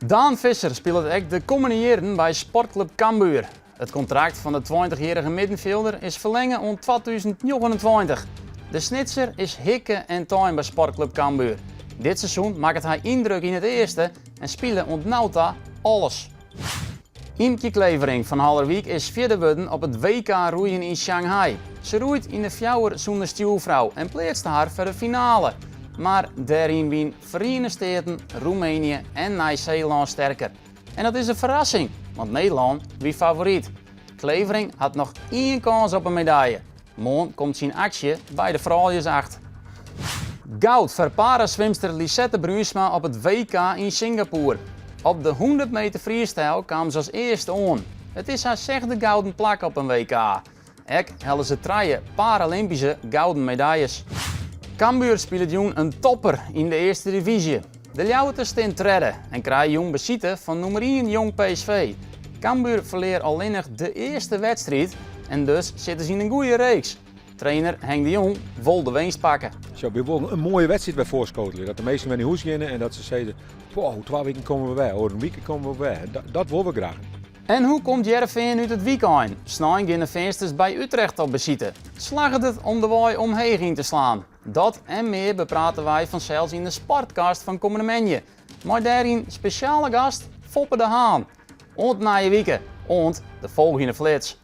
Daan Visser speelt ook de komende jaren bij Sportclub Cambuur. Het contract van de 20-jarige middenvelder is verlengen om 2029. De snitser is hikken en tuin bij Sportclub Cambuur. Dit seizoen maakt hij indruk in het eerste en speelde ontnauwta alles. Imke Clevering van Hallerwiek is vierde worden op het WK roeien in Shanghai. Ze roeit in de fjouwer zonder stuurvrouw en plaatste haar voor de finale. Maar daarin wien Verenigde Staten, Roemenië en Nieuw-Zeeland sterker. En dat is een verrassing, want Nederland wie favoriet. Clevering had nog één kans op een medaille. Morgen komt zijn actie bij de vrouwtjes acht. Goud voor paraswimster Lisette Bruinsma op het WK in Singapore. Op de 100 meter freestyle kwam ze als eerste aan. Het is haar zesde gouden plak op een WK. Ook hadden ze 3 Paralympische gouden medailles. Cambuur speelt jong een topper in de eerste divisie. De Ljouwers staan redden en krijgen jong bezitten van nummer 1 jong PSV. Cambuur verleert alleen nog de eerste wedstrijd en dus zitten ze in een goede reeks. Trainer Henk de Jong wil de winst pakken. Zo, we wilden een mooie wedstrijd bij voorschotelen. Dat de meesten met die hoes gingen en dat ze zeiden, wow, 2 weken komen we bij, over een week komen we bij. Dat willen we graag. En hoe komt Jereveen uit het weekend? Snijn gaan de vensters bij Utrecht op bezitten. Slagen het om de waai omheen in te slaan? Dat en meer bepraten wij vanzelfs in de Sportcast van komende menje. Maar daarin speciale gast Foppe de Haan. Ont na je weken, ont de volgende flits.